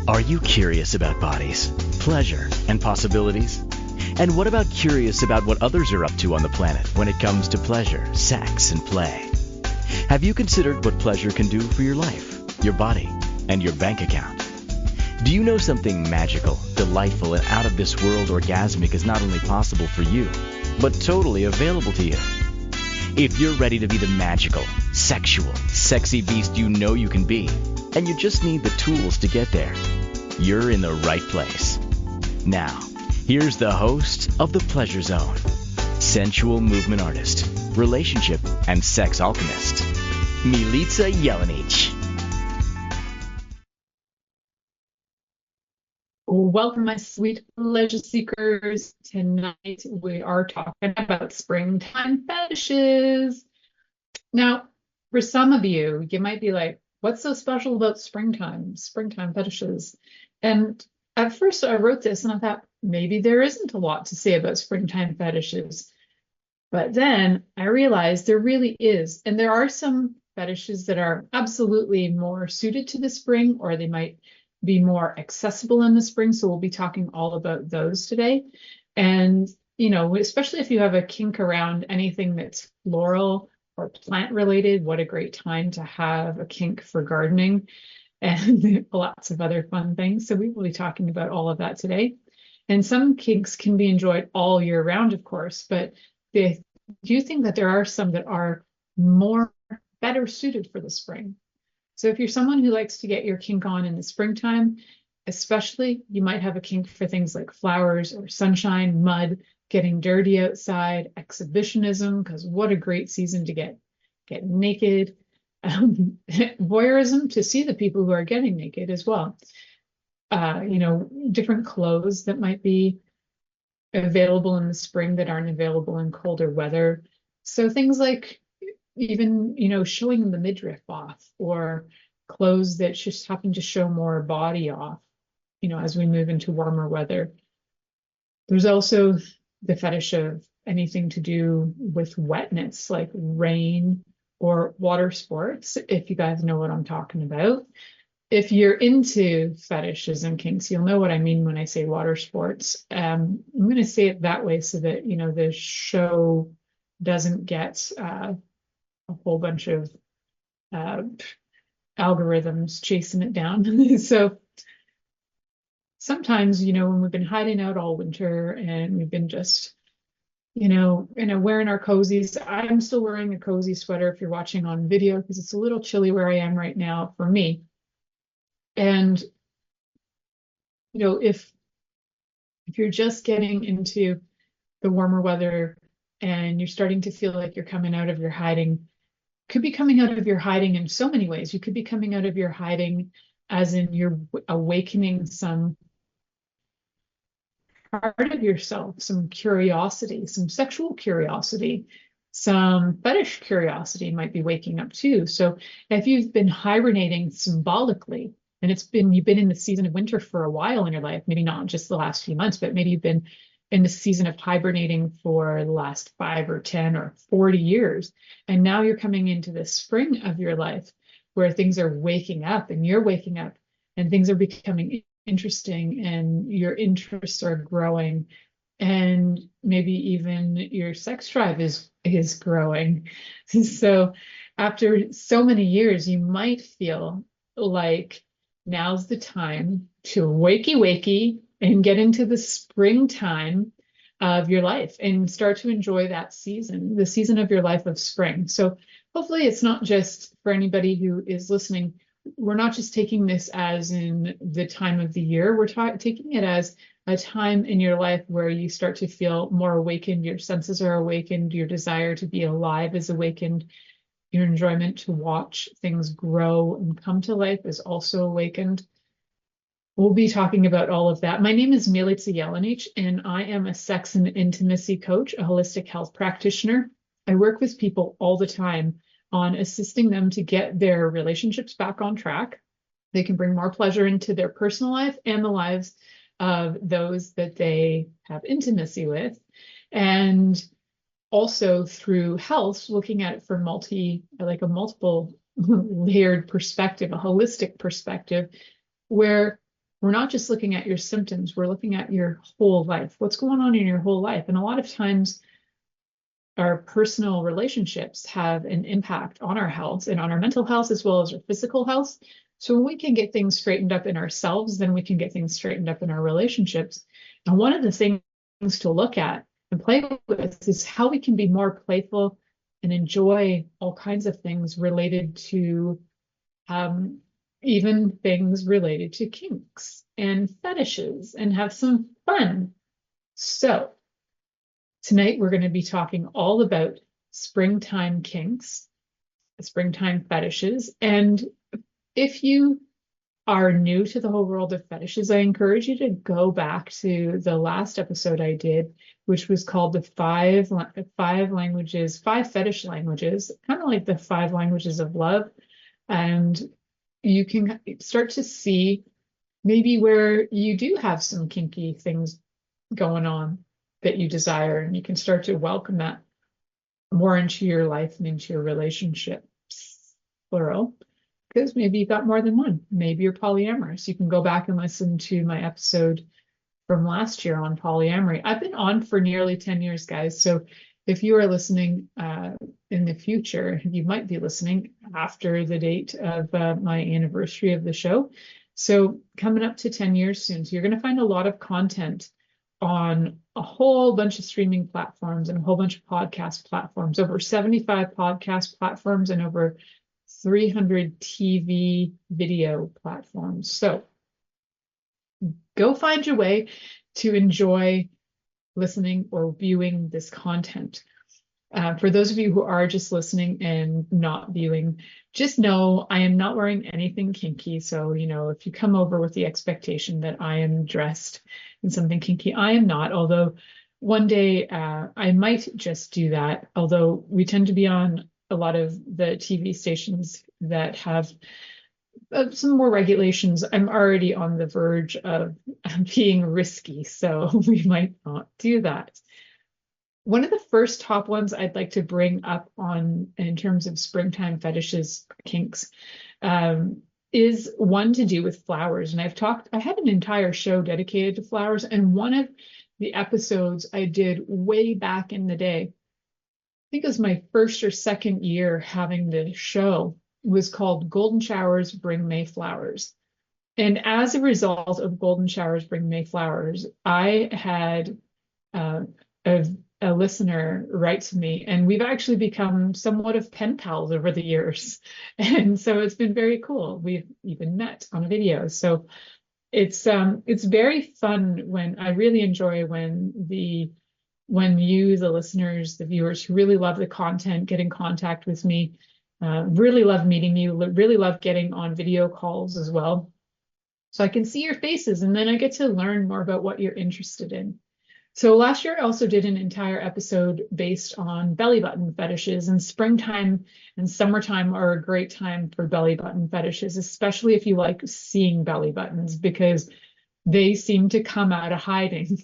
Are you curious about bodies, pleasure, and possibilities? And what about curious about what others are up to on the planet when it comes to pleasure, sex, and play? Have you considered what pleasure can do for your life, your body, and your bank account? Do you know something magical, delightful, and out of this world orgasmic is not only possible for you, but totally available to you? If you're ready to be the magical, sexual, sexy beast you know you can be, and you just need the tools to get there, you're in the right place. Now, here's the host of The Pleasure Zone, sensual movement artist, relationship and sex alchemist, Milica Jelenic. Welcome, my sweet pleasure seekers. Tonight we are talking about springtime fetishes. Now, for some of you, you might be like, what's so special about springtime fetishes? And at first I wrote this and I thought maybe there isn't a lot to say about springtime fetishes. But then I realized there really is. And there are some fetishes that are absolutely more suited to the spring, or they might be more accessible in the spring. So we'll be talking all about those today. And, you know, especially if you have a kink around anything that's floral or plant related, what a great time to have a kink for gardening and lots of other fun things. So we will be talking about all of that today. And some kinks can be enjoyed all year round, of course, but I do think that there are some that are better suited for the spring. So if you're someone who likes to get your kink on in the springtime, especially, you might have a kink for things like flowers or sunshine, mud, getting dirty outside, exhibitionism, because what a great season to get naked. Voyeurism, to see the people who are getting naked as well. Different clothes that might be available in the spring that aren't available in colder weather. So things like even, showing the midriff off, or clothes that just happen to show more body off, as we move into warmer weather. There's also the fetish of anything to do with wetness, like rain or water sports, if you guys know what I'm talking about. If you're into fetishes and kinks, you'll know what I mean when I say water sports. I'm going to say it that way so that, the show doesn't get a whole bunch of algorithms chasing it down. So sometimes, when we've been hiding out all winter and we've been just, wearing our cozies. I'm still wearing a cozy sweater if you're watching on video, because it's a little chilly where I am right now for me. And, if you're just getting into the warmer weather and you're starting to feel like you're coming out of your hiding, could be coming out of your hiding in so many ways. You could be coming out of your hiding as in you're awakening some part of yourself, some curiosity, some sexual curiosity, some fetish curiosity might be waking up too. So if you've been hibernating symbolically, and you've been in the season of winter for a while in your life, maybe not just the last few months, but maybe you've been in the season of hibernating for the last 5 or 10 or 40 years. And now you're coming into the spring of your life where things are waking up and you're waking up and things are becoming interesting and your interests are growing, and maybe even your sex drive is growing. So after so many years, you might feel like now's the time to wakey and get into the springtime of your life and start to enjoy that season, the season of your life of spring. So hopefully it's not just for anybody who is listening. We're not just taking this as in the time of the year. We're taking it as a time in your life where you start to feel more awakened. Your senses are awakened. Your desire to be alive is awakened. Your enjoyment to watch things grow and come to life is also awakened. We'll be talking about all of that. My name is Milica Jelenic, and I am a sex and intimacy coach, a holistic health practitioner. I work with people all the time on assisting them to get their relationships back on track. They can bring more pleasure into their personal life and the lives of those that they have intimacy with. And also through health, looking at it from a multiple layered perspective, a holistic perspective, where we're not just looking at your symptoms, we're looking at your whole life. What's going on in your whole life? And a lot of times our personal relationships have an impact on our health and on our mental health as well as our physical health. So when we can get things straightened up in ourselves, then we can get things straightened up in our relationships. And one of the things to look at and play with is how we can be more playful and enjoy all kinds of things related to even things related to kinks and fetishes and have some fun. So tonight we're going to be talking all about springtime kinks, springtime fetishes. And if you are new to the whole world of fetishes, I encourage you to go back to the last episode I did, which was called the five fetish languages, kind of like the 5 languages of love. And you can start to see maybe where you do have some kinky things going on that you desire, and you can start to welcome that more into your life and into your relationships, plural, because maybe you've got more than one. Maybe you're polyamorous. You can go back and listen to my episode from last year on polyamory. I've been on for nearly 10 years, guys. So if you are listening in the future, you might be listening after the date of my anniversary of the show. So coming up to 10 years soon. So you're going to find a lot of content on a whole bunch of streaming platforms and a whole bunch of podcast platforms, over 75 podcast platforms and over 300 TV video platforms. So go find your way to enjoy listening or viewing this content. For those of you who are just listening and not viewing, just know I am not wearing anything kinky. So, if you come over with the expectation that I am dressed in something kinky, I am not. Although one day I might just do that. Although we tend to be on a lot of the TV stations that have some more regulations. I'm already on the verge of being risky, so we might not do that. One of the first top ones I'd like to bring up on in terms of springtime fetishes, kinks, is one to do with flowers. And I had an entire show dedicated to flowers. And one of the episodes I did way back in the day, I think it was my first or second year having the show, was called Golden Showers Bring May Flowers. And as a result of Golden Showers Bring May Flowers, I had a listener write to me, and we've actually become somewhat of pen pals over the years. And so it's been very cool. We've even met on a video. So it's very fun when I really enjoy when you, the listeners, the viewers who really love the content, get in contact with me. Really love meeting you, really love getting on video calls as well. So I can see your faces, and then I get to learn more about what you're interested in. So last year I also did an entire episode based on belly button fetishes, and springtime and summertime are a great time for belly button fetishes, especially if you like seeing belly buttons, because they seem to come out of hiding.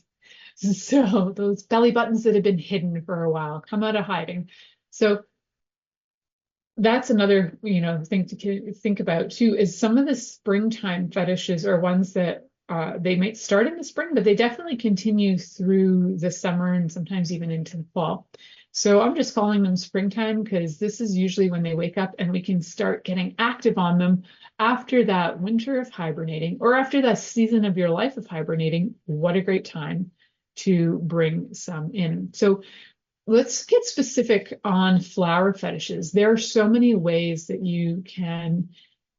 So those belly buttons that have been hidden for a while come out of hiding. So that's another, thing to think about too, is some of the springtime fetishes are ones that they might start in the spring, but they definitely continue through the summer and sometimes even into the fall. So I'm just calling them springtime because this is usually when they wake up, and we can start getting active on them after that winter of hibernating, or after that season of your life of hibernating. What a great time to bring some in. So let's get specific on flower fetishes. There are so many ways that you can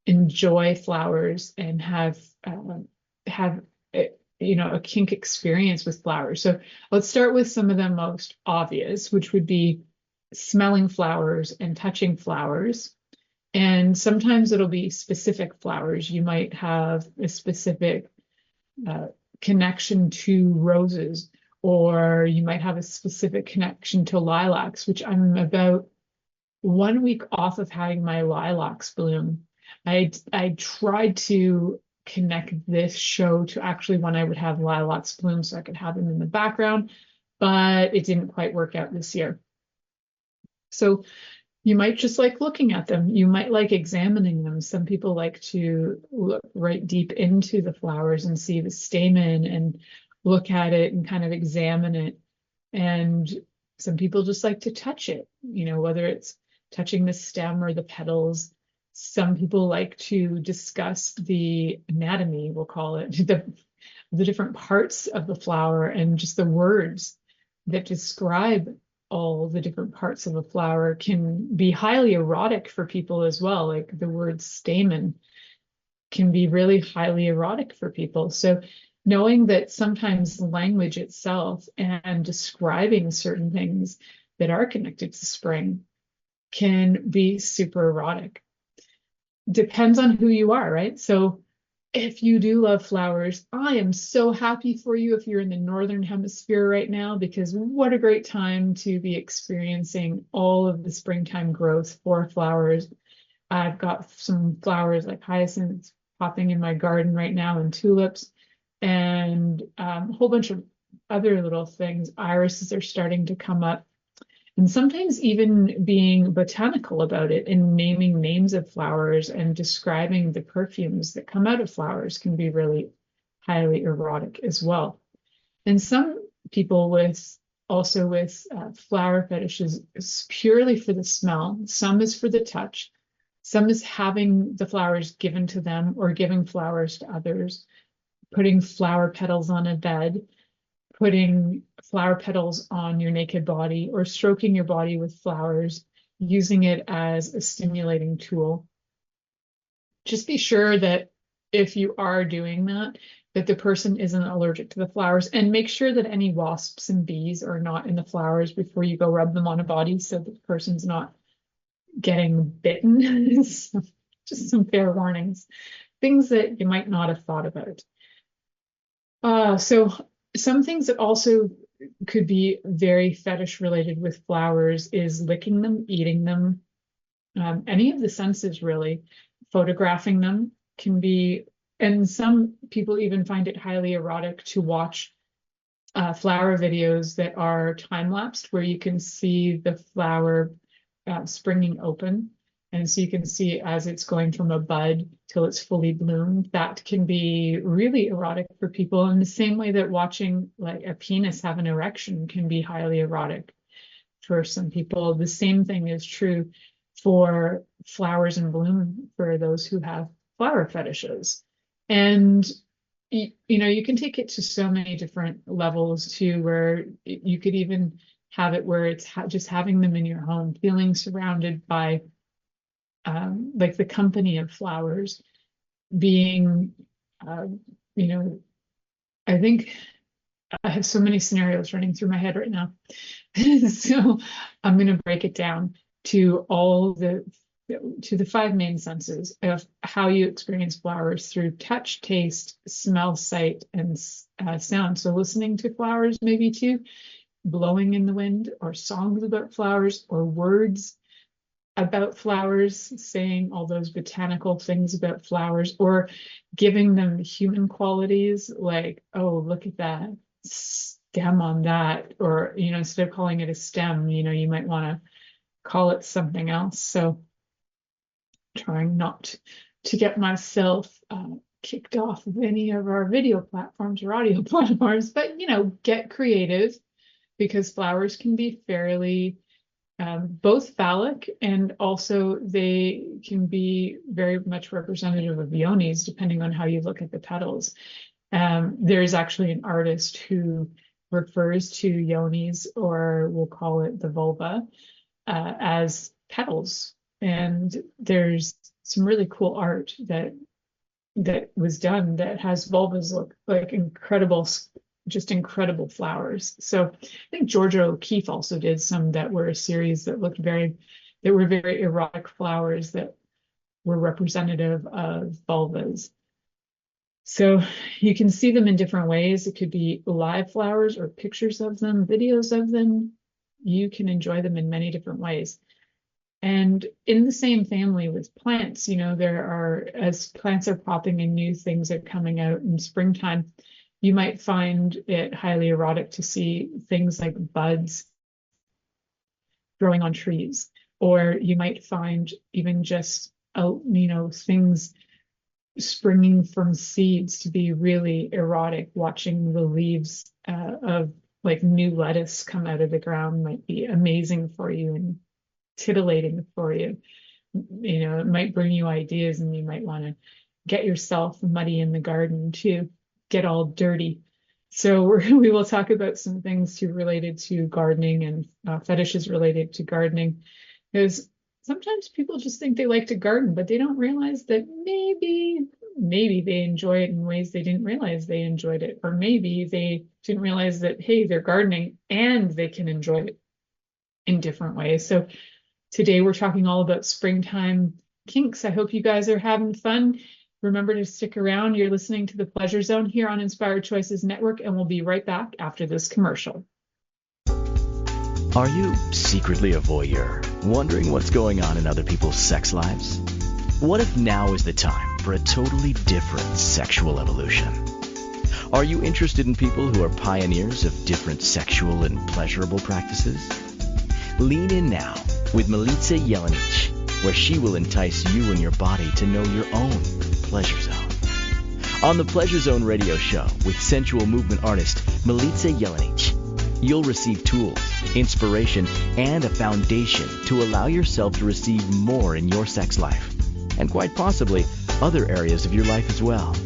enjoy flowers and have a kink experience with flowers. So let's start with some of the most obvious, which would be smelling flowers and touching flowers. And sometimes it'll be specific flowers. You might have a specific connection to roses, or you might have a specific connection to lilacs, which I'm about 1 week off of having my lilacs bloom. I tried to connect this show to actually when I would have lilacs bloom so I could have them in the background, but it didn't quite work out this year. So You might just like looking at them. You might like examining them. Some people like to look right deep into the flowers and see the stamen and look at it and kind of examine it. And some people just like to touch it, whether it's touching the stem or the petals. Some people like to discuss the anatomy, we'll call it, the different parts of the flower and just the words that describe all the different parts of a flower can be highly erotic for people as well. Like the word stamen can be really highly erotic for people. So knowing that sometimes language itself and describing certain things that are connected to spring can be super erotic. Depends on who you are, right? So if you do love flowers, I am so happy for you if you're in the Northern Hemisphere right now, because what a great time to be experiencing all of the springtime growth for flowers. I've got some flowers like hyacinths popping in my garden right now and tulips and a whole bunch of other little things. Irises are starting to come up. And sometimes even being botanical about it and naming names of flowers and describing the perfumes that come out of flowers can be really highly erotic as well. And some people with flower fetishes is purely for the smell. Some is for the touch. Some is having the flowers given to them or giving flowers to others, putting flower petals on a bed, putting flower petals on your naked body or stroking your body with flowers, using it as a stimulating tool. Just be sure that if you are doing that, that the person isn't allergic to the flowers, and make sure that any wasps and bees are not in the flowers before you go rub them on a body so that the person's not getting bitten. So just some fair warnings, things that you might not have thought about. So some things that also could be very fetish related with flowers is licking them, eating them, any of the senses really. Photographing them can be, and some people even find it highly erotic to watch flower videos that are time-lapsed, where you can see the flower springing open. And so you can see as it's going from a bud till it's fully bloomed. That can be really erotic for people in the same way that watching like a penis have an erection can be highly erotic for some people. The same thing is true for flowers in bloom for those who have flower fetishes. And you can take it to so many different levels too, where you could even have it where it's just having them in your home, feeling surrounded by like the company of flowers, being, I think I have so many scenarios running through my head right now. So I'm going to break it down to the five main senses of how you experience flowers through touch, taste, smell, sight, and sound. So listening to flowers, maybe too, blowing in the wind, or songs about flowers, or words about flowers, saying all those botanical things about flowers, or giving them human qualities like, oh, look at that stem on that, or instead of calling it a stem, you might want to call it something else. So trying not to get myself kicked off of any of our video platforms or audio platforms, but get creative, because flowers can be fairly both phallic, and also they can be very much representative of yonis, depending on how you look at the petals. There's actually an artist who refers to yonis, or we'll call it the vulva, as petals. And there's some really cool art that was done that has vulvas look like just incredible flowers. So I think Georgia O'Keeffe also did some that were a series that were very erotic flowers that were representative of vulvas. So you can see them in different ways. It could be live flowers or pictures of them, videos of them. You can enjoy them in many different ways. And in the same family with plants, as plants are popping and new things are coming out in springtime, you might find it highly erotic to see things like buds growing on trees, Or you might find even just, things springing from seeds to be really erotic. Watching the leaves of like new lettuce come out of the ground might be amazing for you and titillating for you. It might bring you ideas, and you might want to get yourself muddy in the garden too, get all dirty. So we will talk about some things too related to gardening and fetishes related to gardening, because sometimes people just think they like to garden, but they don't realize that maybe they enjoy it in ways they didn't realize they enjoyed it, or maybe they didn't realize that, hey, they're gardening and they can enjoy it in different ways. So today we're talking all about springtime kinks. I hope you guys are having fun. Remember to stick around. You're listening to the Pleasure Zone here on Inspired Choices Network, and we'll be right back after this commercial. Are you secretly a voyeur, wondering what's going on in other people's sex lives? What if now is the time for a totally different sexual evolution? Are you interested in people who are pioneers of different sexual and pleasurable practices? Lean in now with Milica Jelenic, where she will entice you and your body to know your own pleasure zone. On the Pleasure Zone radio show with sensual movement artist Milica Jelenic, you'll receive tools, inspiration, and a foundation to allow yourself to receive more in your sex life, and quite possibly other areas of your life as well.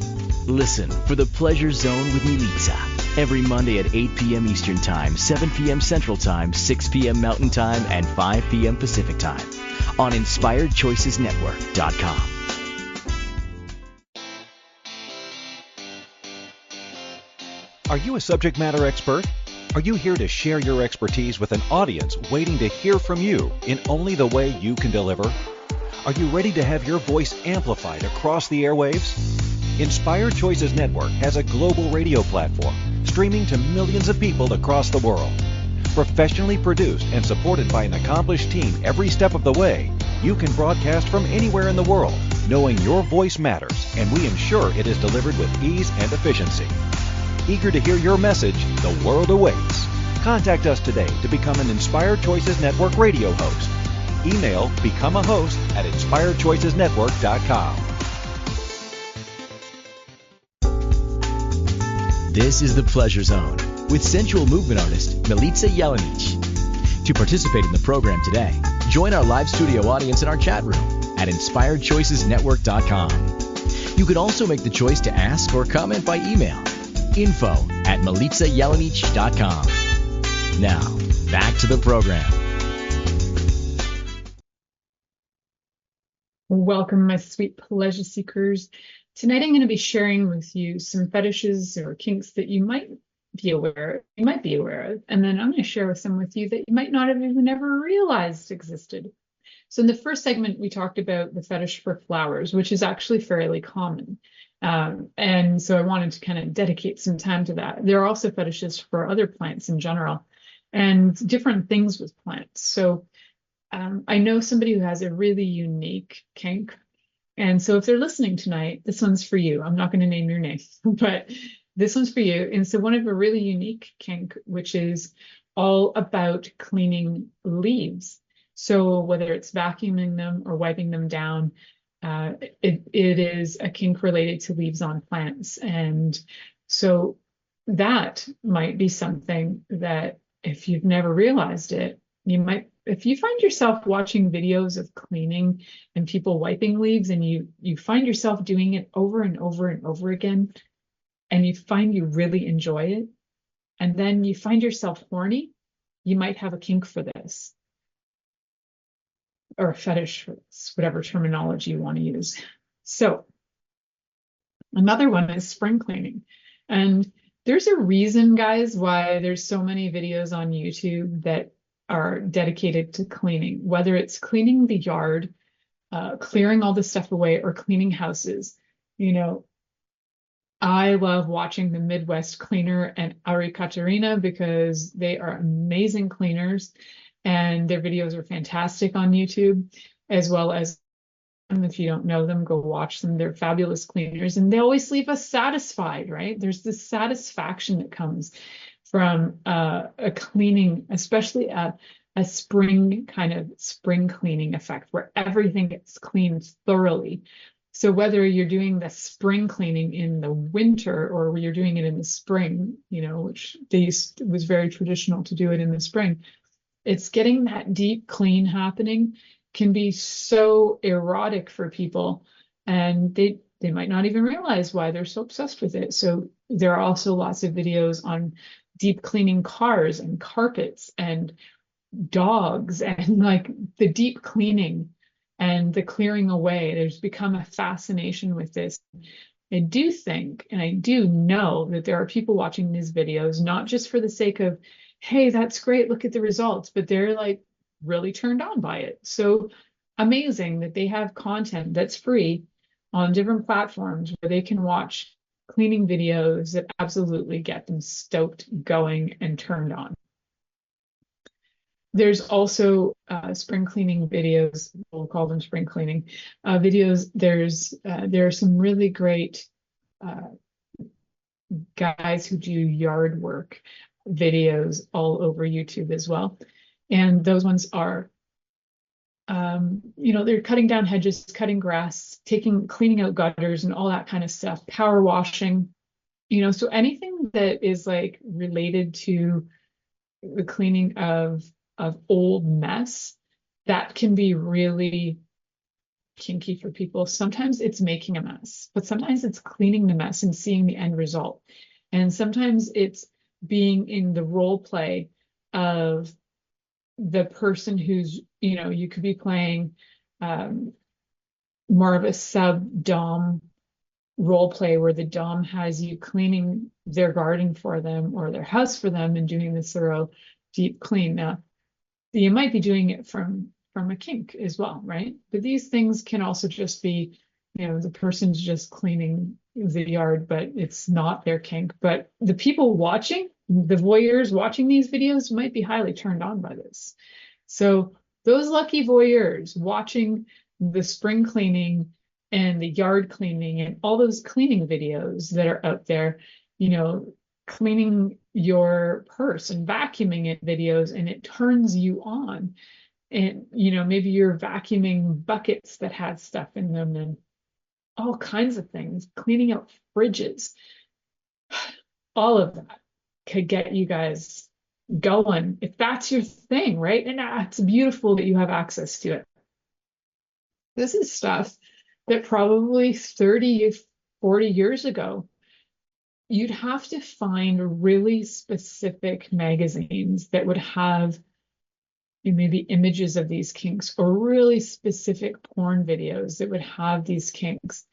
Listen for the Pleasure Zone with Milica every Monday at 8 p.m. Eastern Time, 7 p.m. Central Time, 6 p.m. Mountain Time, and 5 p.m. Pacific Time on InspiredChoicesNetwork.com. Are you a subject matter expert? Are you here to share your expertise with an audience waiting to hear from you in only the way you can deliver? Are you ready to have your voice amplified across the airwaves? Inspired Choices Network has a global radio platform streaming to millions of people across the world. Professionally produced and supported by an accomplished team every step of the way, you can broadcast from anywhere in the world, knowing your voice matters, and we ensure it is delivered with ease and efficiency. Eager to hear your message, the world awaits. Contact us today to become an Inspired Choices Network radio host. Email become a host at inspiredchoicesnetwork.com. This is the Pleasure Zone with sensual movement artist Milica Jelenic. To participate in the program today, join our live studio audience in our chat room at inspiredchoicesnetwork.com. You can also make the choice to ask or comment by email. info@milicajelenic.com. Now, back to the program. Welcome, my sweet pleasure seekers. Tonight I'm going to be sharing with you some fetishes or kinks that you might be aware of, and then I'm going to share some with you that you might not have even ever realized existed. So in the first segment, we talked about the fetish for flowers, which is actually fairly common. And so I wanted to kind of dedicate some time to that. There are also fetishes for other plants in general and different things with plants. So I know somebody who has a really unique kink. And so if they're listening tonight, this one's for you. I'm not going to name your name, but this one's for you. And so one of a really unique kink, which is all about cleaning leaves. So whether it's vacuuming them or wiping them down, it is a kink related to leaves on plants. And so that might be something that if you've never realized it, if you find yourself watching videos of cleaning and people wiping leaves, and you find yourself doing it over and over and over again, and you find you really enjoy it, and then you find yourself horny, you might have a kink for this, or a fetish for this, whatever terminology you want to use. So another one is spring cleaning. And there's a reason, guys, why there's so many videos on YouTube that are dedicated to cleaning, whether it's cleaning the yard, clearing all the stuff away, or cleaning houses. I love watching the Midwest Cleaner and Ari Katerina because they are amazing cleaners and their videos are fantastic on YouTube, as well as, if you don't know them, go watch them. They're fabulous cleaners and they always leave us satisfied, right? There's this satisfaction that comes from a cleaning, especially a a spring cleaning effect where everything gets cleaned thoroughly. So whether you're doing the spring cleaning in the winter or you're doing it in the spring, which it was very traditional to do it in the spring, it's getting that deep clean happening can be so erotic for people, and they might not even realize why they're so obsessed with it. So there are also lots of videos on deep cleaning cars and carpets and dogs and like the deep cleaning and the clearing away. There's become a fascination with this. I do think, and I do know that there are people watching these videos, not just for the sake of, hey, that's great, look at the results, but they're like really turned on by it. So amazing that they have content that's free on different platforms where they can watch cleaning videos that absolutely get them stoked, going, and turned on. There's also spring cleaning videos. We'll call them spring cleaning videos. There are some really great guys who do yard work videos all over YouTube as well. And those ones are, they're cutting down hedges, cutting grass, cleaning out gutters and all that kind of stuff, power washing, so anything that is like related to the cleaning of old mess, that can be really kinky for people. Sometimes it's making a mess, but sometimes it's cleaning the mess and seeing the end result. And sometimes it's being in the role play of the person who's, you could be playing more of a sub-dom role play where the dom has you cleaning their garden for them or their house for them and doing this thorough deep clean. Now, you might be doing it from a kink as well, right? But these things can also just be, the person's just cleaning the yard, but it's not their kink. But the people watching, the voyeurs watching these videos might be highly turned on by this. So those lucky voyeurs watching the spring cleaning and the yard cleaning and all those cleaning videos that are out there, cleaning your purse and vacuuming it videos, and it turns you on. And maybe you're vacuuming buckets that had stuff in them and all kinds of things, cleaning out fridges. All of that could get you guys going if that's your thing, right? And it's beautiful that you have access to it. This is stuff that probably 30, 40 years ago, you'd have to find really specific magazines that would have maybe images of these kinks or really specific porn videos that would have these kinks.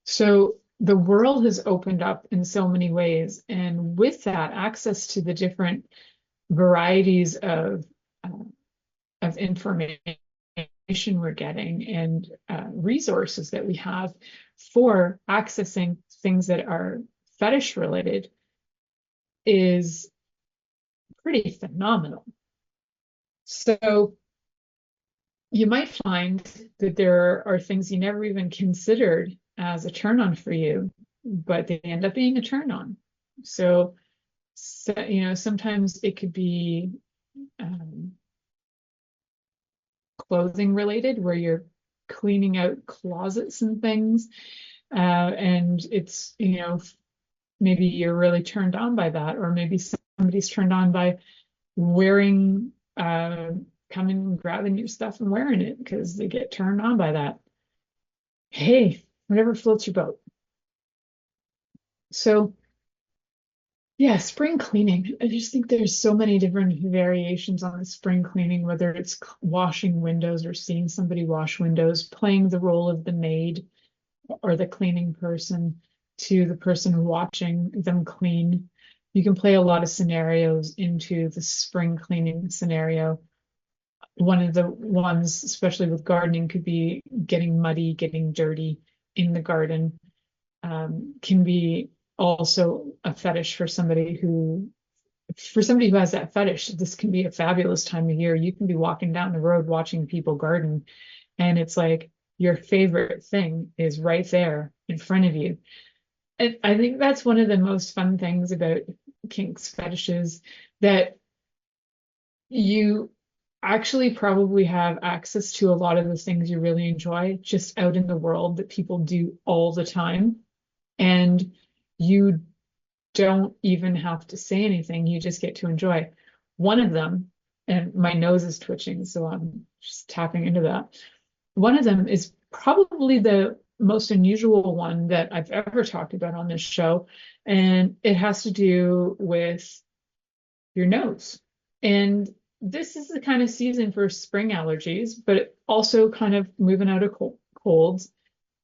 So the world has opened up in so many ways. And with that, access to the different varieties of information we're getting and resources that we have for accessing things that are fetish related is pretty phenomenal. So you might find that there are things you never even considered as a turn on for you, but they end up being a turn on. So sometimes it could be clothing related where you're cleaning out closets and things, and it's maybe you're really turned on by that, or maybe somebody's turned on by wearing coming and grabbing your stuff and wearing it because they get turned on by that. Hey, whatever floats your boat. So yeah, spring cleaning. I just think there's so many different variations on the spring cleaning, whether it's washing windows or seeing somebody wash windows, playing the role of the maid or the cleaning person to the person watching them clean. You can play a lot of scenarios into the spring cleaning scenario. One of the ones, especially with gardening, could be getting muddy, getting dirty in the garden. Can be also a fetish for somebody who has that fetish. This can be a fabulous time of year. You can be walking down the road watching people garden, and it's like your favorite thing is right there in front of you. And I think that's one of the most fun things about kinks fetishes, that actually probably have access to a lot of the things you really enjoy just out in the world that people do all the time. And you don't even have to say anything, you just get to enjoy. One of them, and my nose is twitching, so I'm just tapping into that. One of them is probably the most unusual one that I've ever talked about on this show, and it has to do with your nose. And this is the kind of season for spring allergies, but also kind of moving out of colds.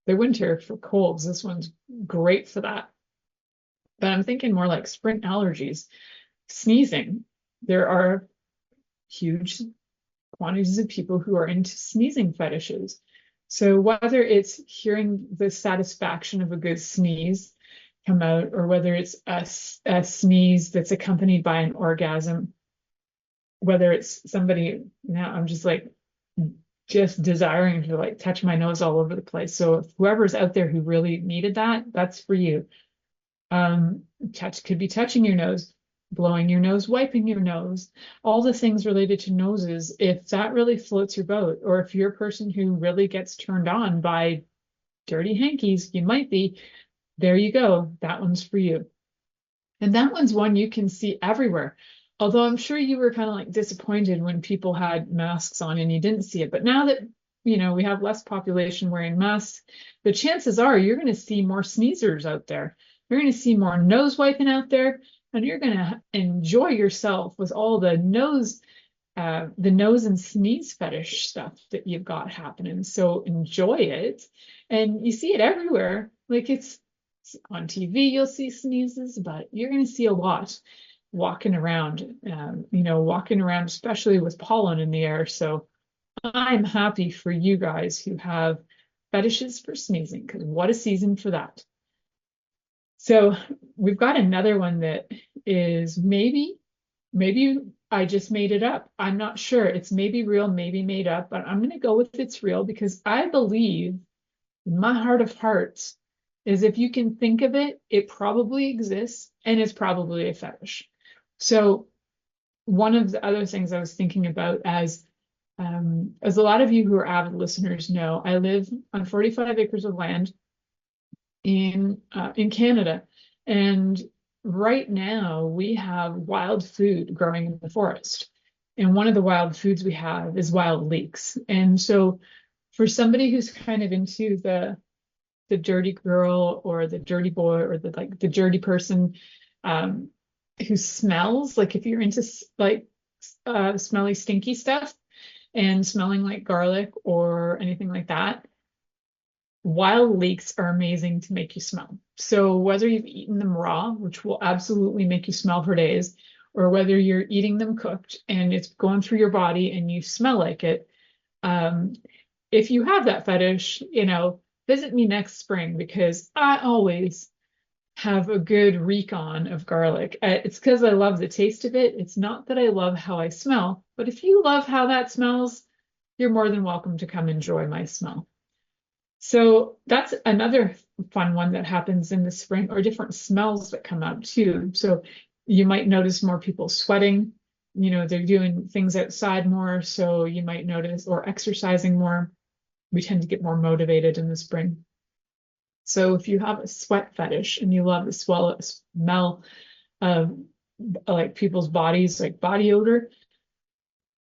The winter for colds, this one's great for that. But I'm thinking more like spring allergies, sneezing. There are huge quantities of people who are into sneezing fetishes. So whether it's hearing the satisfaction of a good sneeze come out, or whether it's a sneeze that's accompanied by an orgasm, whether it's somebody, now I'm just like, just desiring to like touch my nose all over the place. So if whoever's out there who really needed that, that's for you. Touch could be touching your nose, blowing your nose, wiping your nose, all the things related to noses. If that really floats your boat, or if you're a person who really gets turned on by dirty hankies, you might be, there you go. That one's for you. And that one's one you can see everywhere. Although I'm sure you were kind of like disappointed when people had masks on and you didn't see it. But now that, we have less population wearing masks, the chances are you're going to see more sneezers out there. You're going to see more nose wiping out there, and you're going to enjoy yourself with all the nose and sneeze fetish stuff that you've got happening. So enjoy it. And you see it everywhere. Like it's on TV, you'll see sneezes, but you're going to see a lot walking around, especially with pollen in the air. So I'm happy for you guys who have fetishes for sneezing, because what a season for that. So we've got another one that is maybe I just made it up. I'm not sure. It's maybe real, maybe made up, but I'm going to go with it's real, because I believe in my heart of hearts is if you can think of it, it probably exists, and it's probably a fetish. So one of the other things I was thinking about, as a lot of you who are avid listeners know, I live on 45 acres of land in Canada, and right now we have wild food growing in the forest. And one of the wild foods we have is wild leeks. And so for somebody who's kind of into the dirty girl or the dirty boy or the dirty person, who smells, like if you're into like smelly, stinky stuff and smelling like garlic or anything like that, wild leeks are amazing to make you smell. So whether you've eaten them raw, which will absolutely make you smell for days, or whether you're eating them cooked and it's going through your body and you smell like it, if you have that fetish, visit me next spring, because I always have a good recon of garlic. It's because I love the taste of it. It's not that I love how I smell, but if you love how that smells, you're more than welcome to come enjoy my smell. So that's another fun one that happens in the spring, or different smells that come out too. So you might notice more people sweating, they're doing things outside more. So you might notice, or exercising more. We tend to get more motivated in the spring. So if you have a sweat fetish and you love the smell of like people's bodies, like body odor,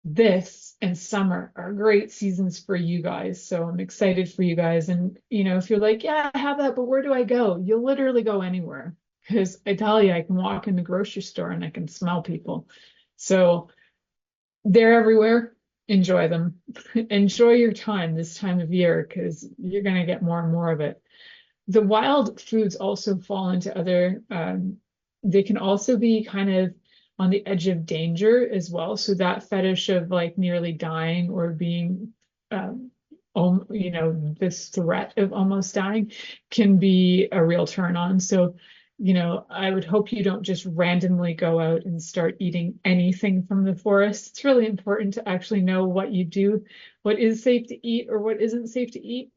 this and summer are great seasons for you guys. So I'm excited for you guys. And, if you're like, yeah, I have that, but where do I go? You'll literally go anywhere, because I tell you, I can walk in the grocery store and I can smell people. So they're everywhere. Enjoy them. Enjoy your time this time of year, because you're going to get more and more of it. The wild foods also fall into other, they can also be kind of on the edge of danger as well. So that fetish of like nearly dying or being, this threat of almost dying can be a real turn on. So, I would hope you don't just randomly go out and start eating anything from the forest. It's really important to actually know what you do, what is safe to eat or what isn't safe to eat.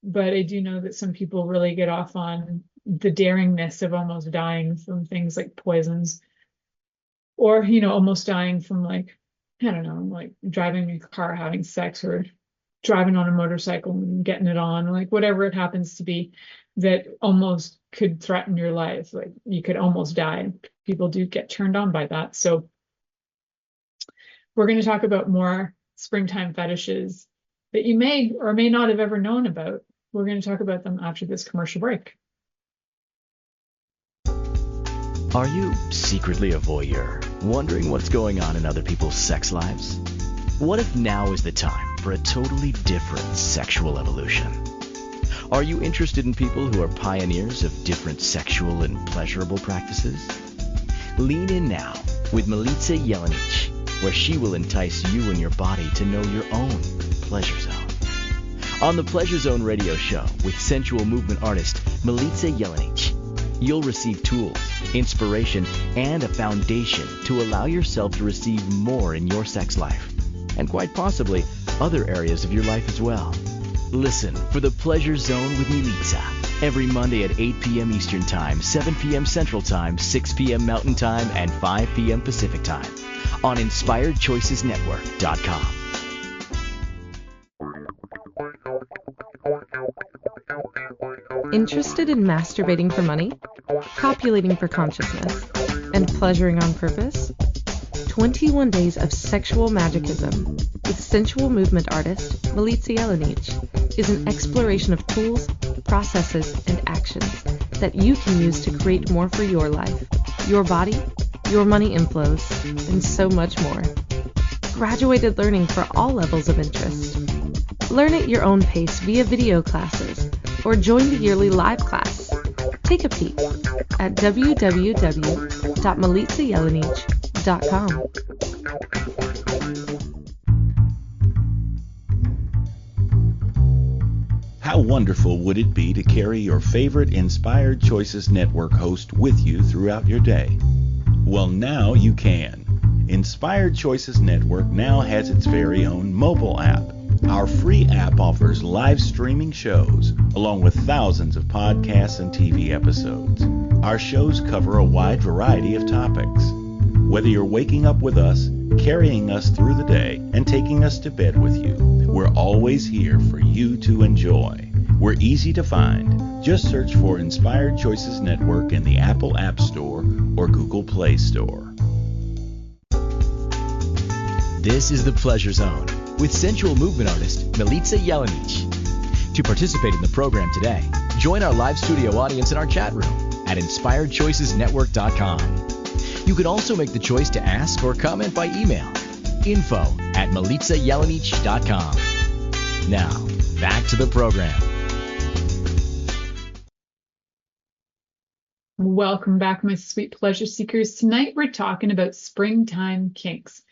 But I do know that some people really get off on the daringness of almost dying from things like poisons, or, almost dying from like I don't know, like driving a car, having sex, or driving on a motorcycle and getting it on, like whatever it happens to be that almost could threaten your life. Like you could almost die. People do get turned on by that. So we're going to talk about more springtime fetishes that you may or may not have ever known about. We're going to talk about them after this commercial break. Are you secretly a voyeur, wondering what's going on in other people's sex lives? What if now is the time for a totally different sexual evolution? Are you interested in people who are pioneers of different sexual and pleasurable practices? Lean in now with Milica Jelenic, where she will entice you and your body to know your own pleasure zone. On the Pleasure Zone radio show with sensual movement artist Milica Jelenic, you'll receive tools, inspiration, and a foundation to allow yourself to receive more in your sex life, and quite possibly other areas of your life as well. Listen for the Pleasure Zone with Milica every Monday at 8 p.m. Eastern Time, 7 p.m. Central Time, 6 p.m. Mountain Time, and 5 p.m. Pacific Time on InspiredChoicesNetwork.com. Interested in masturbating for money, copulating for consciousness, and pleasuring on purpose? 21 Days of Sexual Magicism with sensual movement artist Milica Jelenic is an exploration of tools, processes, and actions that you can use to create more for your life, your body, your money inflows, and so much more. Graduated learning for all levels of interest. Learn at your own pace via video classes or join the yearly live class. Take a peek at www.milicajelenic.com. How wonderful would it be to carry your favorite Inspired Choices Network host with you throughout your day? Well, now you can. Inspired Choices Network now has its very own mobile app. Our free app offers live streaming shows, along with thousands of podcasts and TV episodes. Our shows cover a wide variety of topics. Whether you're waking up with us, carrying us through the day, and taking us to bed with you, we're always here for you to enjoy. We're easy to find. Just search for Inspired Choices Network in the Apple App Store or Google Play Store. This is the Pleasure Zone with sensual movement artist Milica Jelenic. To participate in the program today, join our live studio audience in our chat room at InspiredChoicesNetwork.com. You can also make the choice to ask or comment by email, info@MilicaJelenic.com. Now, back to the program. Welcome back, my sweet pleasure seekers. Tonight we're talking about springtime kinks.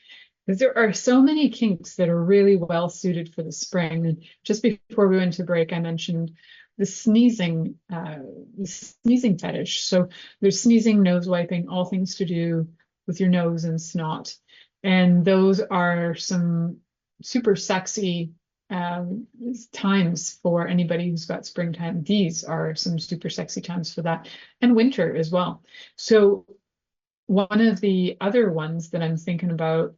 Because there are so many kinks that are really well suited for the spring. And just before we went to break, I mentioned the sneezing fetish. So there's sneezing, nose wiping, all things to do with your nose and snot. And those are some super sexy times for anybody who's got springtime. These are some super sexy times for that, and winter as well. So one of the other ones that I'm thinking about,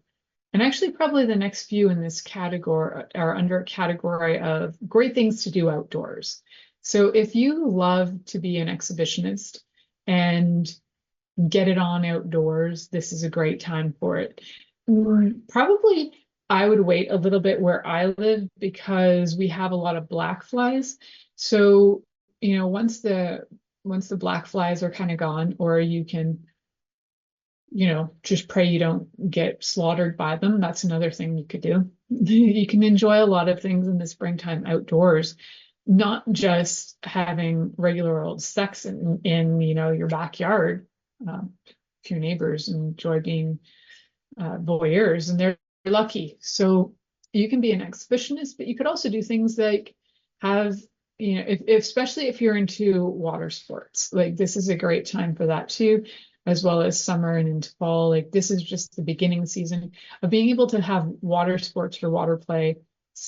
and actually probably the next few in this category are under a category of great things to do outdoors. So if you love to be an exhibitionist and get it on outdoors, this is a great time for it. Probably I would wait a little bit where I live because we have a lot of black flies. So, you know, once the black flies are kind of gone, or you can, you know, just pray you don't get slaughtered by them. That's another thing you could do. You can enjoy a lot of things in the springtime outdoors, not just having regular old sex in you know, your backyard. If your neighbors enjoy being voyeurs, and they're lucky. So you can be an exhibitionist, but you could also do things like have, you know, especially if you're into water sports, like this is a great time for that too, as well as summer and into fall. Like this is just the beginning season of being able to have water sports or water play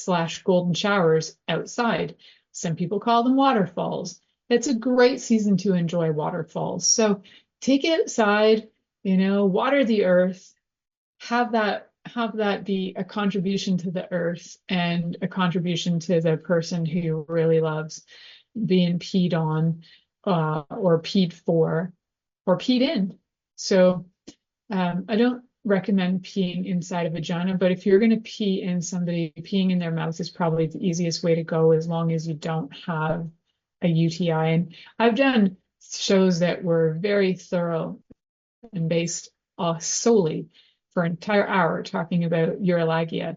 / golden showers outside. Some people call them waterfalls. It's a great season to enjoy waterfalls. So take it outside, you know, water the earth, have that have that be a contribution to the earth and a contribution to the person who really loves being peed on, or peed for, or peed in. So I don't recommend peeing inside a vagina, but if you're going to pee in somebody, peeing in their mouth is probably the easiest way to go, as long as you don't have a UTI. And I've done shows that were very thorough and based solely for an entire hour talking about urolagia,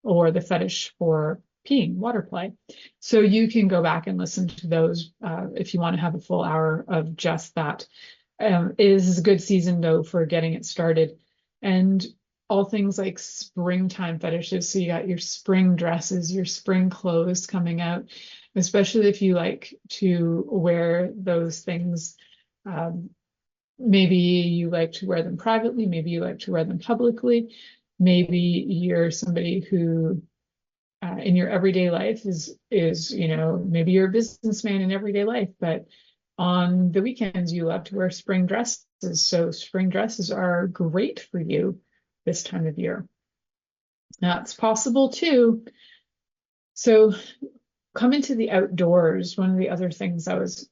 or the fetish for peeing, water play. So you can go back and listen to those if you want to have a full hour of just that. It is a good season though for getting it started. And all things like springtime fetishes. So you got your spring dresses, your spring clothes coming out, especially if you like to wear those things. Maybe you like to wear them privately, maybe you like to wear them publicly. Maybe you're somebody who in your everyday life is, you know, maybe you're a businessman in everyday life, but on the weekends you love to wear spring dresses. So spring dresses are great for you this time of year. That's possible too. So come into the outdoors. One of the other things I was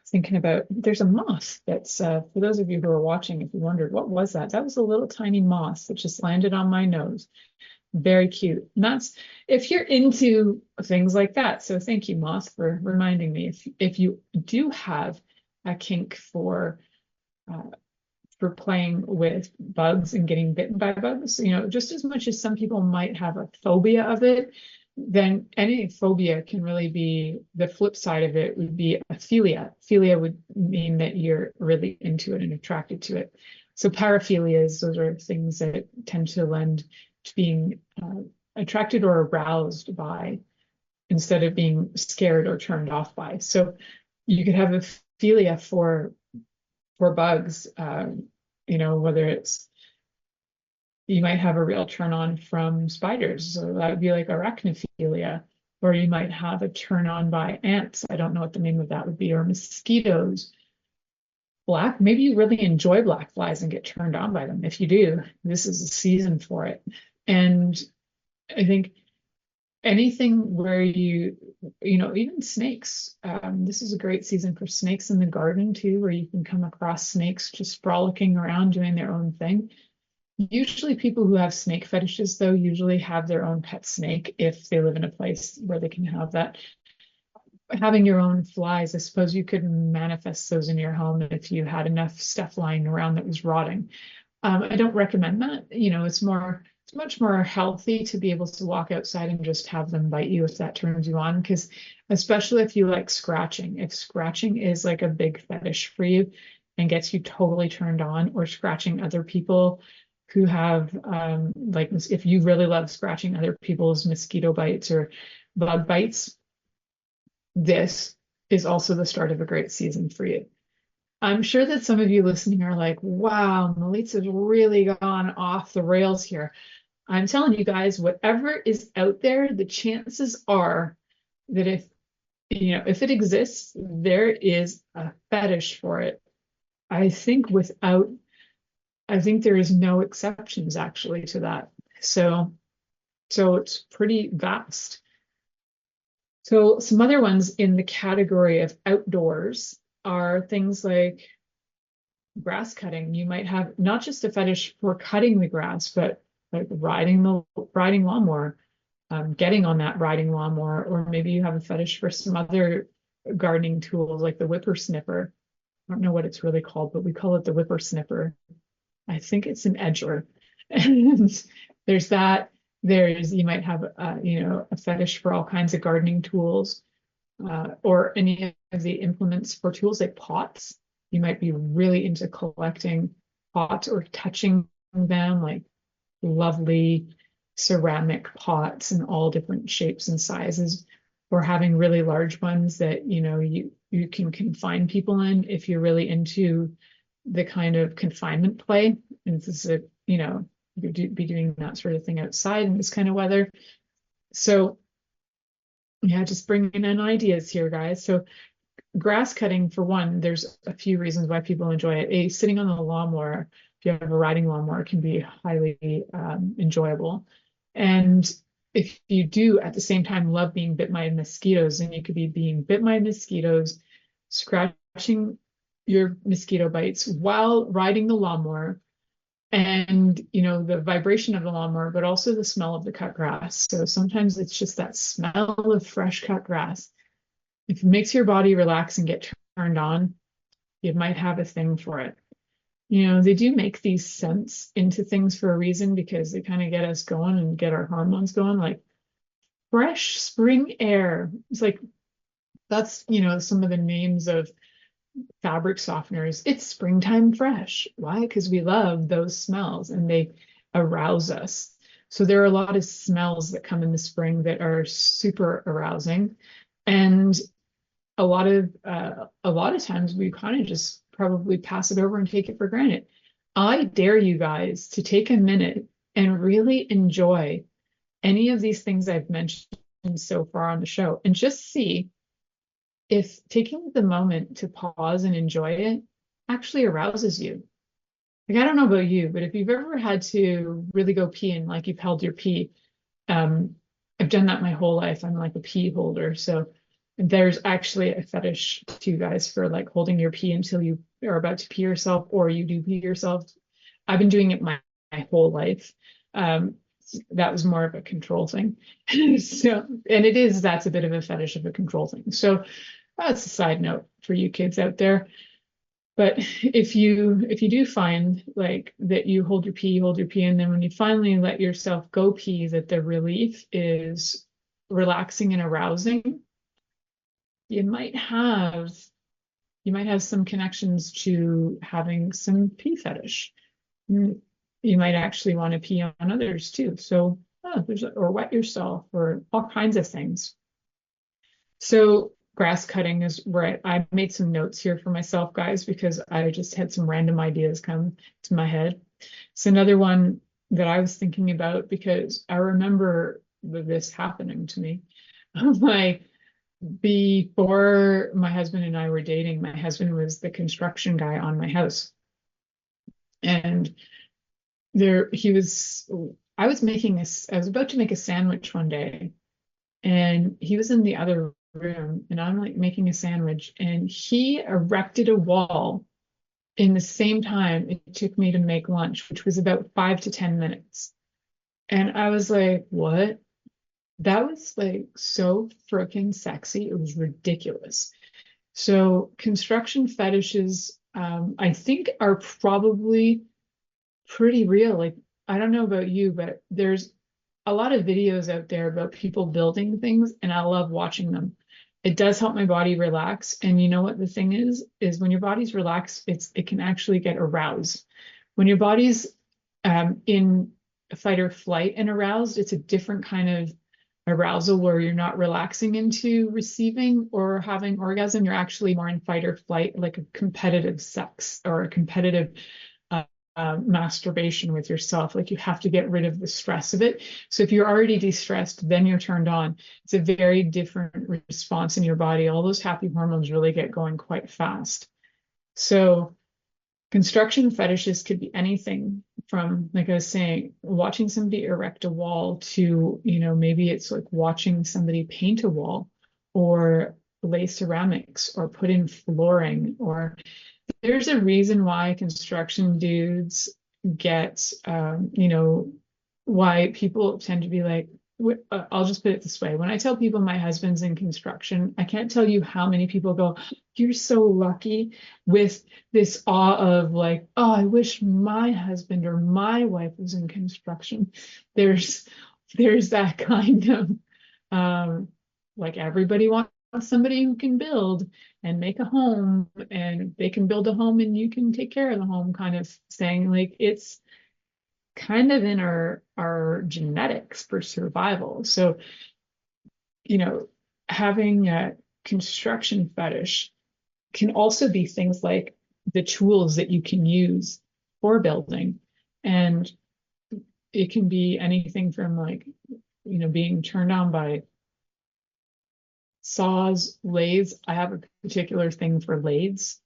thinking about, there's a moth that's, for those of you who are watching, if you wondered, what was that? That was a little tiny moth that just landed on my nose. Very cute. And that's if you're into things like that. So thank you, moth, for reminding me. If you do have a kink for playing with bugs and getting bitten by bugs, you know, just as much as some people might have a phobia of it, then any phobia can really be, the flip side of it would be a philia. Philia would mean that you're really into it and attracted to it. So paraphilias, those are things that tend to lend to being attracted or aroused by, instead of being scared or turned off by. So you could have a philia for bugs, you know, whether it's, you might have a real turn on from spiders, so that would be like arachnophilia, or you might have a turn on by ants. I don't know what the name of that would be, or mosquitoes. Maybe you really enjoy black flies and get turned on by them. If you do, this is a season for it. And I think anything where you know, even snakes, this is a great season for snakes in the garden too, where you can come across snakes just frolicking around doing their own thing. Usually people who have snake fetishes though usually have their own pet snake if they live in a place where they can have that. Having your own flies, I suppose you could manifest those in your home if you had enough stuff lying around that was rotting. I don't recommend that. You know, it's much more healthy to be able to walk outside and just have them bite you if that turns you on, because especially if you like scratching, if scratching is like a big fetish for you and gets you totally turned on, or scratching other people who have like, if you really love scratching other people's mosquito bites or bug bites, this is also the start of a great season for you. I'm sure that some of you listening are like, wow, Milica's really gone off the rails here. I'm telling you guys, whatever is out there, the chances are that if it exists, there is a fetish for it. I think there is no exceptions actually to that. So it's pretty vast. So some other ones in the category of outdoors are things like grass cutting. You might have not just a fetish for cutting the grass, but like riding lawnmower, getting on that riding lawnmower, or maybe you have a fetish for some other gardening tools like the whippersnipper. I don't know what it's really called, but we call it the whippersnipper. I think it's an edger. And there's that. You might have a fetish for all kinds of gardening tools, or any of the implements for tools like pots. You might be really into collecting pots or touching them, like lovely ceramic pots in all different shapes and sizes, or having really large ones that you can confine people in if you're really into the kind of confinement play. And this is you'd be doing that sort of thing outside in this kind of weather. So yeah, just bringing in ideas here, guys. So grass cutting, for one, there's a few reasons why people enjoy it. Sitting on the lawnmower if you have a riding lawnmower, it can be highly enjoyable. And if you do at the same time love being bit by mosquitoes, then you could be being bit by mosquitoes, scratching your mosquito bites while riding the lawnmower, and the vibration of the lawnmower, but also the smell of the cut grass. So sometimes it's just that smell of fresh cut grass. If it makes your body relax and get turned on, you might have a thing for it. They do make these scents into things for a reason, because they kind of get us going and get our hormones going, like fresh spring air. It's like, that's, some of the names of fabric softeners. It's springtime fresh. Why? Because we love those smells and they arouse us. So there are a lot of smells that come in the spring that are super arousing. And a lot of times we kind of just probably pass it over and take it for granted. I dare you guys to take a minute and really enjoy any of these things I've mentioned so far on the show, and just see if taking the moment to pause and enjoy it actually arouses you. Like, I don't know about you, but if you've ever had to really go pee and like you've held your pee, I've done that my whole life. I'm like a pee holder. So there's actually a fetish to you guys for like holding your pee until you are about to pee yourself, or you do pee yourself. I've been doing it my whole life. That was more of a control thing. So, and that's a bit of a fetish of a control thing. So that's a side note for you kids out there. But if you do find like that you hold your pee, and then when you finally let yourself go pee, that the relief is relaxing and arousing, you might have some connections to having some pee fetish. You might actually want to pee on others too. So, or wet yourself, or all kinds of things. So grass cutting is where I made some notes here for myself, guys, because I just had some random ideas come to my head. It's another one that I was thinking about because I remember this happening to me. Before my husband and I were dating, my husband was the construction guy on my house. And I was about to make a sandwich one day, and he was in the other room, and I'm like making a sandwich, and he erected a wall in the same time it took me to make lunch, which was about 5 to 10 minutes. And I was like, what? That was like so freaking sexy. It was ridiculous. So construction fetishes, I think, are probably pretty real. Like, I don't know about you, but there's a lot of videos out there about people building things, and I love watching them. It does help my body relax. And you know what the thing is when your body's relaxed, it can actually get aroused. When your body's in fight or flight and aroused, it's a different kind of arousal where you're not relaxing into receiving or having orgasm. You're actually more in fight or flight, like a competitive sex or a competitive masturbation with yourself. Like, you have to get rid of the stress of it. So if you're already de-stressed, then you're turned on. It's a very different response in your body. All those happy hormones really get going quite fast. So construction fetishes could be anything from, like I was saying, watching somebody erect a wall to, maybe it's like watching somebody paint a wall, or lay ceramics, or put in flooring. Or there's a reason why construction dudes get, why people tend to be like, I'll just put it this way. When I tell people my husband's in construction, I can't tell you how many people go, you're so lucky, with this awe of like, oh, I wish my husband or my wife was in construction. There's that kind of, like, everybody wants somebody who can build and make a home, and they can build a home and you can take care of the home kind of thing. Like, it's kind of in our genetics for survival. So, having a construction fetish can also be things like the tools that you can use for building. And it can be anything from, like, being turned on by saws, lathes. I have a particular thing for lathes.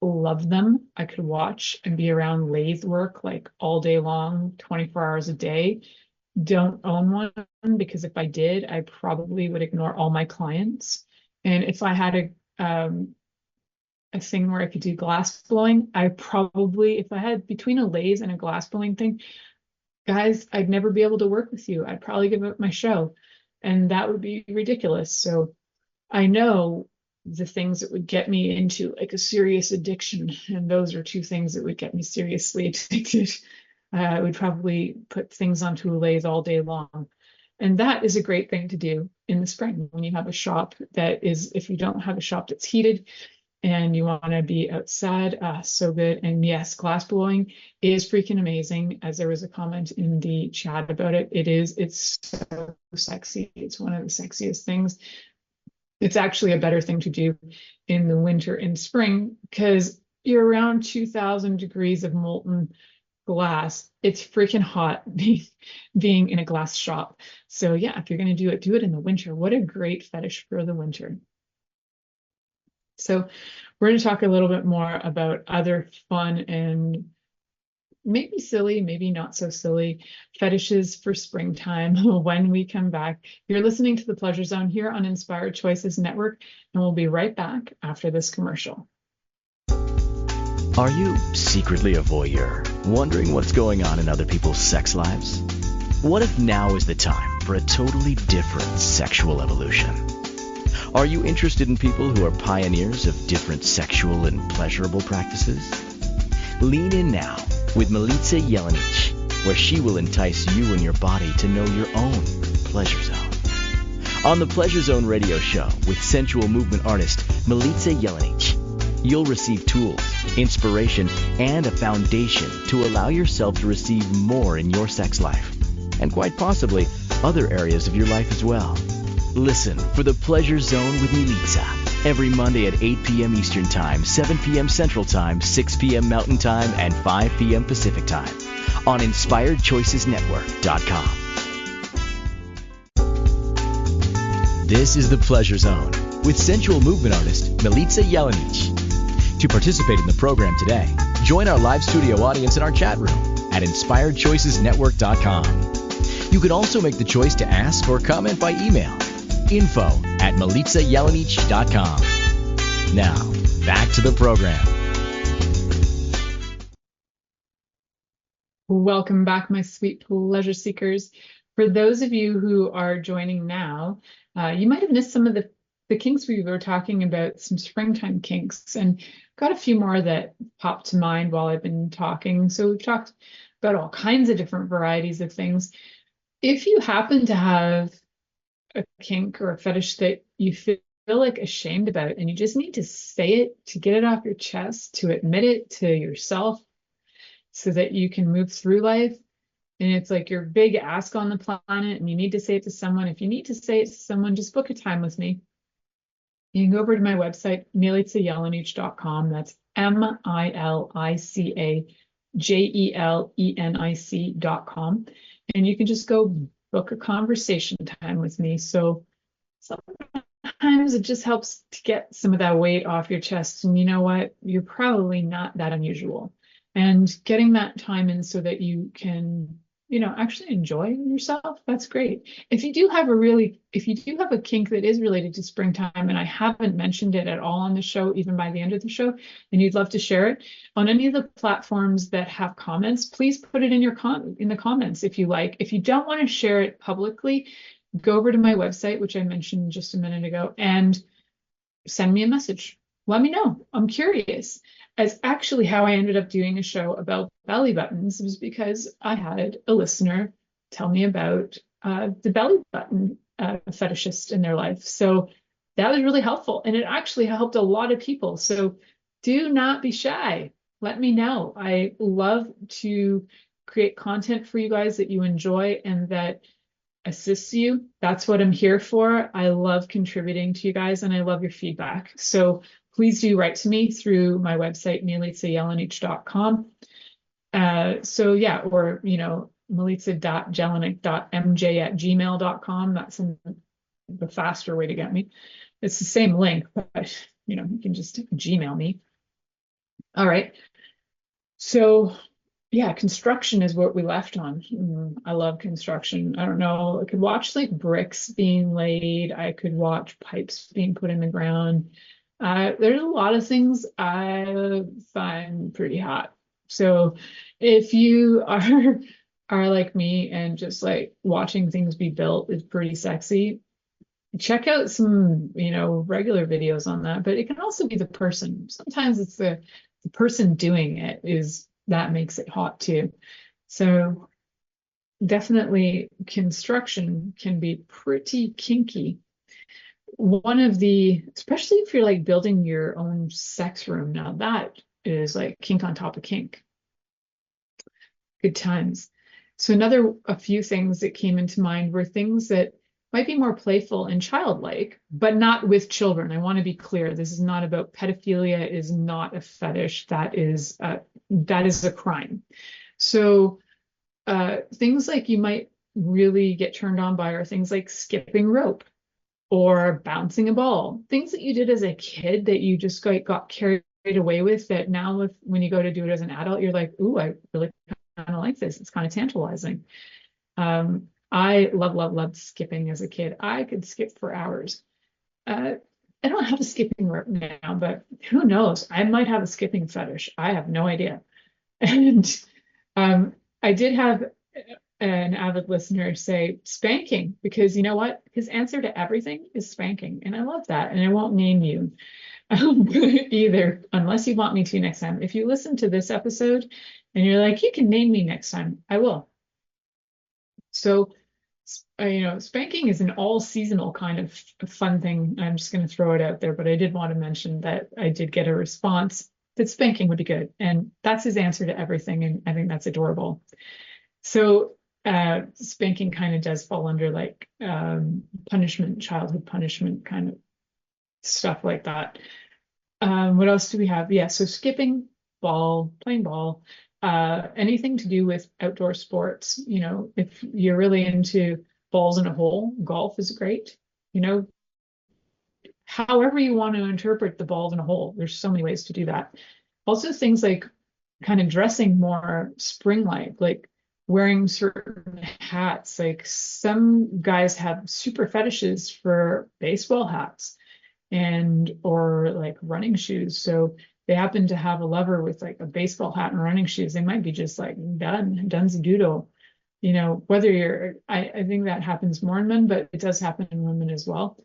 love them. I could watch and be around lathe work like all day long, 24 hours a day. Don't own one, because if I did, I probably would ignore all my clients. And if I had a thing where I could do glass blowing, I probably, if I had between a lathe and a glass blowing thing, guys, I'd never be able to work with you. I'd probably give up my show, and that would be ridiculous. So I know the things that would get me into like a serious addiction, and those are two things that would get me seriously addicted. I would probably put things onto a lathe all day long. And that is a great thing to do in the spring when you have a shop that is, if you don't have a shop that's heated and you want to be outside, so good. And yes, glass blowing is freaking amazing. As there was a comment in the chat about it, it's so sexy. It's one of the sexiest things. It's actually a better thing to do in the winter and spring because you're around 2000 degrees of molten glass. It's freaking hot being in a glass shop. So yeah, if you're going to do it in the winter. What a great fetish for the winter. So we're going to talk a little bit more about other fun and maybe silly, maybe not so silly fetishes for springtime when we come back. You're listening to The Pleasure Zone here on Inspired Choices Network, and we'll be right back after this commercial. Are you secretly a voyeur, wondering what's going on in other people's sex lives? What if now is the time for a totally different sexual evolution? Are you interested in people who are pioneers of different sexual and pleasurable practices? Lean in now with Milica Jelenic, where she will entice you and your body to know your own pleasure zone. On the Pleasure Zone radio show with sensual movement artist Milica Jelenic, you'll receive tools, inspiration, and a foundation to allow yourself to receive more in your sex life, and quite possibly other areas of your life as well. Listen for The Pleasure Zone with Milica every Monday at 8 p.m. Eastern Time, 7 p.m. Central Time, 6 p.m. Mountain Time, and 5 p.m. Pacific Time on InspiredChoicesNetwork.com. This is The Pleasure Zone with sensual movement artist Milica Jelenic. To participate in the program today, join our live studio audience in our chat room at InspiredChoicesNetwork.com. You can also make the choice to ask or comment by email. info@MilicaJelenic.com. Now, back to the program. Welcome back, my sweet pleasure seekers. For those of you who are joining now, you might have missed some of the kinks we were talking about, some springtime kinks, and got a few more that popped to mind while I've been talking. So we've talked about all kinds of different varieties of things. If you happen to have a kink or a fetish that you feel like ashamed about, and you just need to say it, to get it off your chest, to admit it to yourself so that you can move through life, and it's like your big ask on the planet and you need to say it to someone. If you need to say it to someone, just book a time with me. You can go over to my website, milicajelenic.com. That's MILICAJELENIC.com. And you can just go book a conversation time with me. So sometimes it just helps to get some of that weight off your chest. And you know what? You're probably not that unusual. And getting that time in so that you can, actually enjoy yourself, that's great. If you do have a kink that is related to springtime, and I haven't mentioned it at all on the show, even by the end of the show, and you'd love to share it on any of the platforms that have comments, please put it in in the comments if you like. If you don't want to share it publicly, go over to my website, which I mentioned just a minute ago, and send me a message. Let me know. I'm curious. As actually how I ended up doing a show about belly buttons was because I had a listener tell me about the belly button fetishist in their life. So that was really helpful, and it actually helped a lot of people. So do not be shy. Let me know. I love to create content for you guys that you enjoy and that assists you. That's what I'm here for. I love contributing to you guys, and I love your feedback. So please do write to me through my website, milicajelenic.com. Or, milica.jelenic.mj@gmail.com. That's the faster way to get me. It's the same link, but, you can just Gmail me. All right. So yeah, construction is what we left on. I love construction. I don't know. I could watch like bricks being laid. I could watch pipes being put in the ground. There's a lot of things I find pretty hot. So if you are like me and just like watching things be built is pretty sexy, check out some, regular videos on that. But it can also be the person. Sometimes it's the person doing it is that makes it hot too. So definitely construction can be pretty kinky. Especially if you're like building your own sex room, now that is like kink on top of kink. Good times. So a few things that came into mind were things that might be more playful and childlike, but not with children. I want to be clear. This is not about pedophilia, is not a fetish. That is a crime. So things like you might really get turned on by are things like skipping rope or bouncing a ball, things that you did as a kid that you just got carried away with, that now when you go to do it as an adult, you're like, ooh, I really kind of like this. It's kind of tantalizing. I loved skipping as a kid. I could skip for hours. I don't have a skipping rope now, but who knows? I might have a skipping fetish. I have no idea. And I did have an avid listener say spanking, because you know what? His answer to everything is spanking. And I love that. And I won't name you either, unless you want me to next time. If you listen to this episode and you're like, you can name me next time, I will. So, spanking is an all seasonal kind of fun thing. I'm just going to throw it out there, but I did want to mention that I did get a response that spanking would be good. And that's his answer to everything. And I think that's adorable. So, spanking kind of does fall under like punishment, childhood punishment kind of stuff like that. What else do we have? Yeah, so skipping, playing ball, anything to do with outdoor sports. If you're really into balls in a hole, golf is great. However you want to interpret the balls in a hole, there's so many ways to do that. Also things like kind of dressing more spring-like wearing certain hats. Like some guys have super fetishes for baseball hats or like running shoes. So they happen to have a lover with like a baseball hat and running shoes. They might be just like done's a doodle. Whether I think that happens more in men, but it does happen in women as well.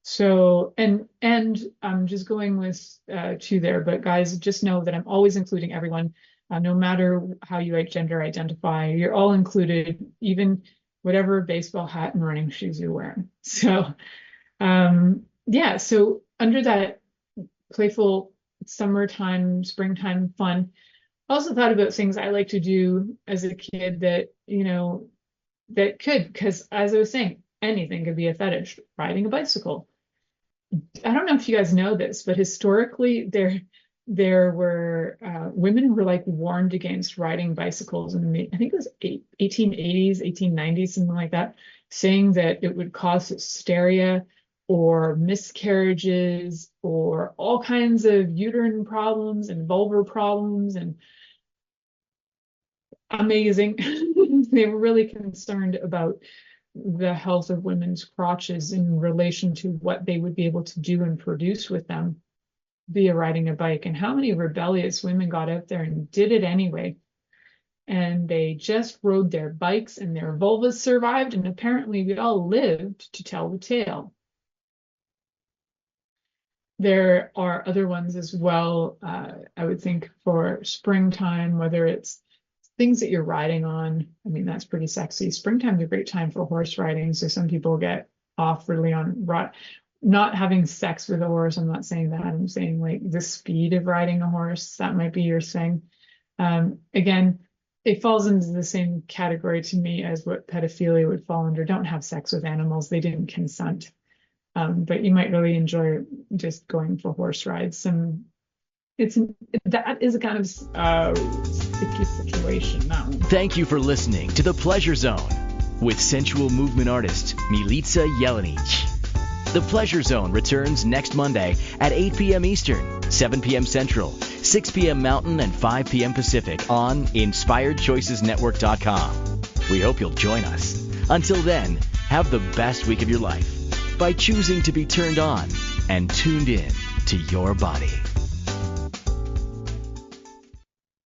So, and I'm just going with two there, but guys, just know that I'm always including everyone. No matter how you gender identify, you're all included, even whatever baseball hat and running shoes you're wearing. So, yeah, so under that playful summertime, springtime fun, I also thought about things I like to do as a kid that, because as I was saying, anything could be a fetish. Riding a bicycle. I don't know if you guys know this, but historically there were women were like warned against riding bicycles in I think it was 1880s, 1890s, something like that, saying that it would cause hysteria or miscarriages or all kinds of uterine problems and vulvar problems. And amazing. They were really concerned about the health of women's crotches in relation to what they would be able to do and produce with them via riding a bike. And how many rebellious women got out there and did it anyway. And they just rode their bikes and their vulvas survived. And apparently we all lived to tell the tale. There are other ones as well. I would think for springtime, whether it's things that you're riding on. I mean, that's pretty sexy. Springtime's a great time for horse riding. So some people get off really on not having sex with a horse. I'm not saying that. I'm saying like the speed of riding a horse. That might be your thing. Again, it falls into the same category to me as what pedophilia would fall under. Don't have sex with animals. They didn't consent. But you might really enjoy just going for horse rides. That is a kind of sticky situation. That one. Thank you for listening to The Pleasure Zone with sensual movement artist Milica Jelenic. The Pleasure Zone returns next Monday at 8 p.m. Eastern, 7 p.m. Central, 6 p.m. Mountain, and 5 p.m. Pacific on InspiredChoicesNetwork.com. We hope you'll join us. Until then, have the best week of your life by choosing to be turned on and tuned in to your body.